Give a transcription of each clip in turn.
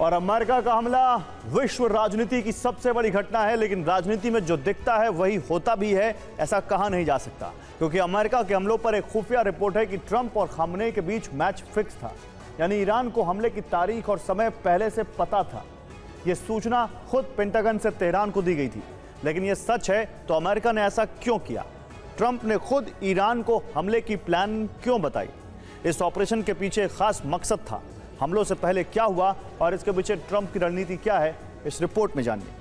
और अमेरिका का हमला विश्व राजनीति की सबसे बड़ी घटना है, लेकिन राजनीति में जो दिखता है वही होता भी है, ऐसा कहा नहीं जा सकता। क्योंकि अमेरिका के हमलों पर एक खुफिया रिपोर्ट है कि ट्रंप और खामनेई के बीच मैच फिक्स था, यानी ईरान को हमले की तारीख और समय पहले से पता था। यह सूचना खुद पेंटागन से तेहरान को दी गई थी। लेकिन यह सच है तो अमेरिका ने ऐसा क्यों किया? ट्रंप ने खुद ईरान को हमले की प्लान क्यों बताई? इस ऑपरेशन के पीछे खास मकसद था। हमलों से पहले क्या हुआ और इसके पीछे ट्रंप की रणनीति क्या है, इस रिपोर्ट में जानिए।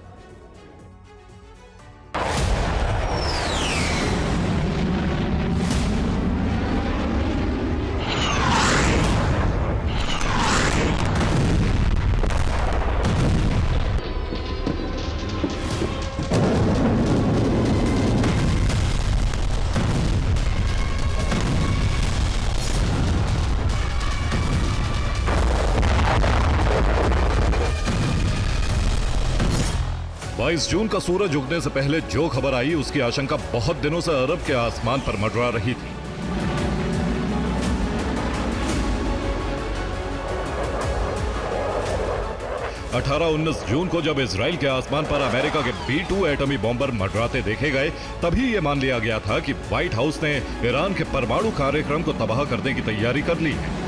जून का सूरज उगने से पहले जो खबर आई उसकी आशंका बहुत दिनों से अरब के आसमान पर मंडरा रही थी। अठारह 19 जून को जब इजराइल के आसमान पर अमेरिका के B-2 एटमी बॉम्बर मंडराते देखे गए, तभी यह मान लिया गया था कि व्हाइट हाउस ने ईरान के परमाणु कार्यक्रम को तबाह करने की तैयारी कर ली है।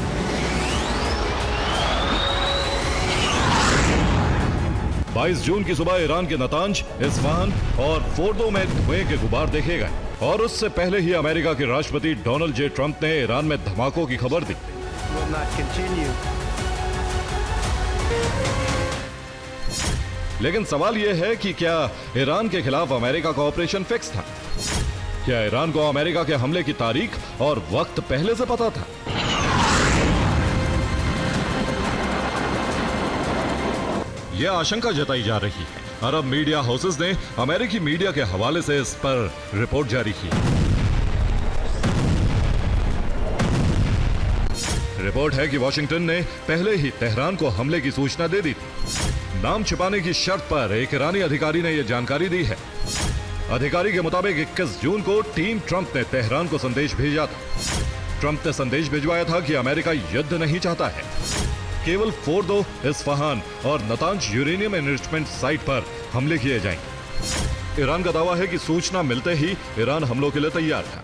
22 जून की सुबह ईरान के नतांज, इस्फहान और फोर्दो में धुएं के गुबार देखे गए और उससे पहले ही अमेरिका के राष्ट्रपति डोनाल्ड जे ट्रंप ने ईरान में धमाकों की खबर दी। लेकिन सवाल यह है कि क्या ईरान के खिलाफ अमेरिका का ऑपरेशन फिक्स था? क्या ईरान को अमेरिका के हमले की तारीख और वक्त पहले से पता था? यह आशंका जताई जा रही है। अरब मीडिया हाउसेस ने अमेरिकी मीडिया के हवाले से इस पर रिपोर्ट जारी की। रिपोर्ट है कि वॉशिंगटन ने पहले ही तेहरान को हमले की सूचना दे दी थी। नाम छिपाने की शर्त पर एक ईरानी अधिकारी ने यह जानकारी दी है। अधिकारी के मुताबिक 21 जून को टीम ट्रंप ने तेहरान को संदेश भेजा था। ट्रंप ने संदेश भिजवाया था कि अमेरिका युद्ध नहीं चाहता है, केवल फोर्दो, इस्फहान और नतांज यूरेनियम एनरिचमेंट साइट पर हमले किए जाएंगे। ईरान का दावा है कि सूचना मिलते ही ईरान हमलों के लिए तैयार था।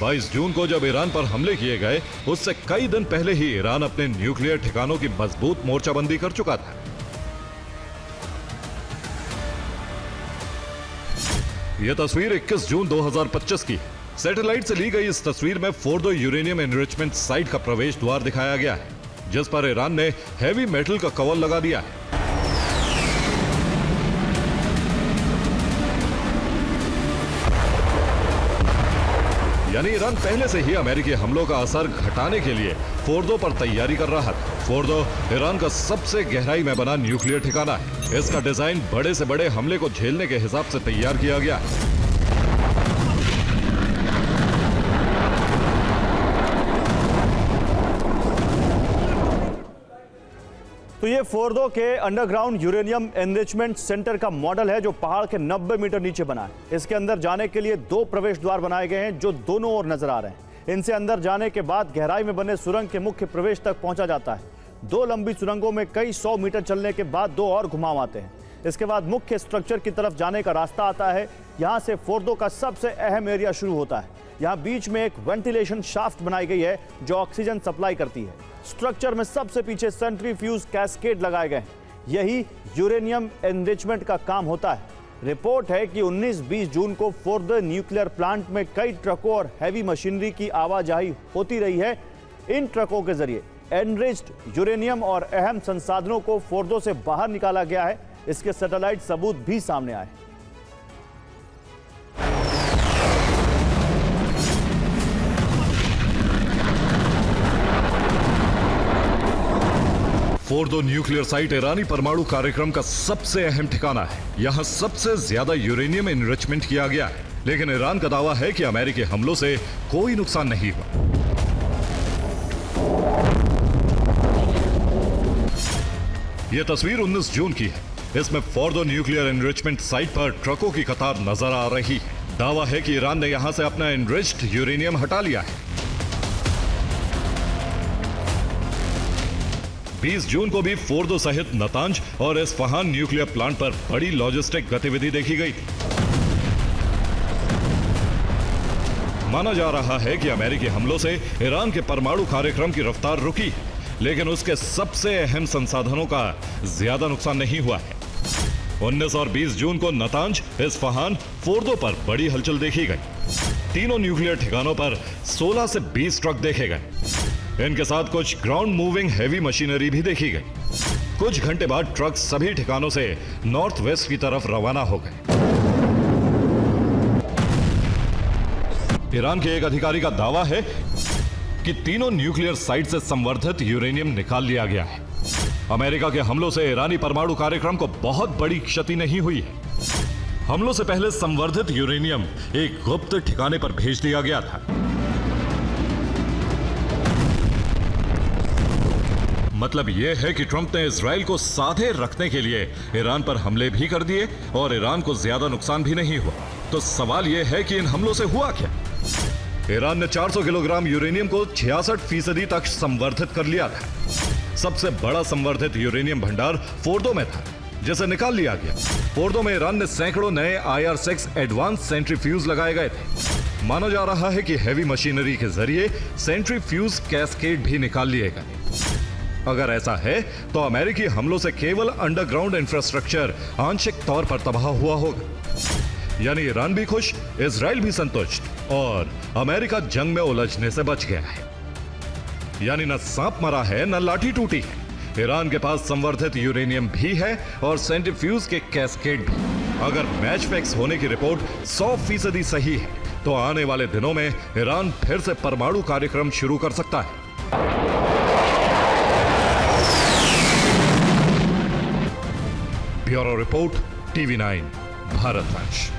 बाईस जून को जब ईरान पर हमले किए गए, उससे कई दिन पहले ही ईरान अपने न्यूक्लियर ठिकानों की मजबूत मोर्चाबंदी कर चुका था। यह तस्वीर 21 जून 2025 की है। सैटेलाइट से ली गई इस तस्वीर में फोर्दो यूरेनियम एनरिचमेंट साइट का प्रवेश द्वार दिखाया गया है, जिस पर ईरान ने हैवी मेटल का कवर लगा दिया है। यानी ईरान पहले से ही अमेरिकी हमलों का असर घटाने के लिए फोर्दो पर तैयारी कर रहा था। फोर्दो ईरान का सबसे गहराई में बना न्यूक्लियर ठिकाना है। इसका डिजाइन बड़े से बड़े हमले को झेलने के हिसाब से तैयार किया गया है। तो ये फोर्दो के अंडरग्राउंड यूरेनियम एनरिचमेंट सेंटर का मॉडल है, जो पहाड़ के 90 मीटर नीचे बना है। इसके अंदर जाने के लिए 2 प्रवेश द्वार बनाए गए हैं, जो दोनों ओर नजर आ रहे हैं। इनसे अंदर जाने के बाद गहराई में बने सुरंग के मुख्य प्रवेश तक पहुंचा जाता है। 2 लंबी सुरंगों में कई 100 मीटर चलने के बाद 2 और घुमाव आते हैं। इसके बाद मुख्य स्ट्रक्चर की तरफ जाने का रास्ता आता है। यहाँ से फोर्दो का सबसे अहम एरिया शुरू होता है। यहाँ बीच में एक वेंटिलेशन शाफ्ट बनाई गई है, जो ऑक्सीजन सप्लाई करती है। स्ट्रक्चर में सबसे पीछे सेंट्रीफ्यूज कैस्केड लगाए गए हैं। यही यूरेनियम एनरिचमेंट का काम होता है। रिपोर्ट है कि 19-20 जून को फोर्दो न्यूक्लियर प्लांट में कई ट्रकों और हैवी मशीनरी की आवाजाही होती रही है। इन ट्रकों के जरिए एनरिच्ड यूरेनियम और अहम संसाधनों को फोर्दो से बाहर निकाला गया है। इसके सैटेलाइट सबूत भी सामने आए। फोर्दो न्यूक्लियर साइट ईरानी परमाणु कार्यक्रम का सबसे अहम ठिकाना है। यहां सबसे ज्यादा यूरेनियम एनरिचमेंट किया गया है। लेकिन ईरान का दावा है कि अमेरिकी हमलों से कोई नुकसान नहीं हुआ। यह तस्वीर 19 जून की है। इसमें फोर्दो न्यूक्लियर एनरिचमेंट साइट पर ट्रकों की कतार नजर आ रही है। दावा है कि ईरान ने यहां से अपना एनरिच्ड यूरेनियम हटा लिया है। 20 जून को भी फोर्दो सहित नतांज और इस्फहान न्यूक्लियर प्लांट पर बड़ी लॉजिस्टिक गतिविधि देखी गई थी। माना जा रहा है कि अमेरिकी हमलों से ईरान के परमाणु कार्यक्रम की रफ्तार रुकी है, लेकिन उसके सबसे अहम संसाधनों का ज्यादा नुकसान नहीं हुआ है। 19 और 20 जून को नतांज, इस्फहान, फोर्दो पर बड़ी हलचल देखी गई। तीनों न्यूक्लियर ठिकानों पर 16 से 20 ट्रक देखे गए। इनके साथ कुछ ग्राउंड मूविंग हैवी मशीनरी भी देखी गई। कुछ घंटे बाद ट्रक सभी ठिकानों से नॉर्थ वेस्ट की तरफ रवाना हो गए। ईरान के एक अधिकारी का दावा है कि तीनों न्यूक्लियर साइट से संवर्धित यूरेनियम निकाल लिया गया है। अमेरिका के हमलों से ईरानी परमाणु कार्यक्रम को बहुत बड़ी क्षति नहीं हुई है। हमलों से पहले संवर्धित यूरेनियम एक गुप्त ठिकाने पर भेज दिया गया था। मतलब यह है कि ट्रंप ने इजराइल को साधे रखने के लिए ईरान पर हमले भी कर दिए और ईरान को ज्यादा नुकसान भी नहीं हुआ। तो सवाल यह है कि इन हमलों से हुआ क्या? ईरान ने 400 किलोग्राम यूरेनियम को 66% तक संवर्धित कर लिया था। सबसे बड़ा संवर्धित यूरेनियम भंडार फोर्दो में था, जिसे निकाल लिया गया। फोर्दो में ईरान ने सैकड़ों नए IR-6 एडवांस सेंट्रीफ्यूज लगाए गए थे। माना जा रहा है कि हैवी मशीनरी के जरिए सेंट्रीफ्यूज कैस्केड भी निकाल लिए गए। अगर ऐसा है तो अमेरिकी हमलों से केवल अंडरग्राउंड इंफ्रास्ट्रक्चर आंशिक तौर पर तबाह हुआ होगा। यानी ईरान भी खुश, इजराइल भी संतुष्ट और अमेरिका जंग में उलझने से बच गया है। यानी न सांप मरा है न लाठी टूटी है। ईरान के पास संवर्धित यूरेनियम भी है और सेंट्रीफ्यूज के कैस्केड भी। अगर मैच फिक्स होने की रिपोर्ट 100% सही है तो आने वाले दिनों में ईरान फिर से परमाणु कार्यक्रम शुरू कर सकता है। Bureau report, TV9 भारतवंश।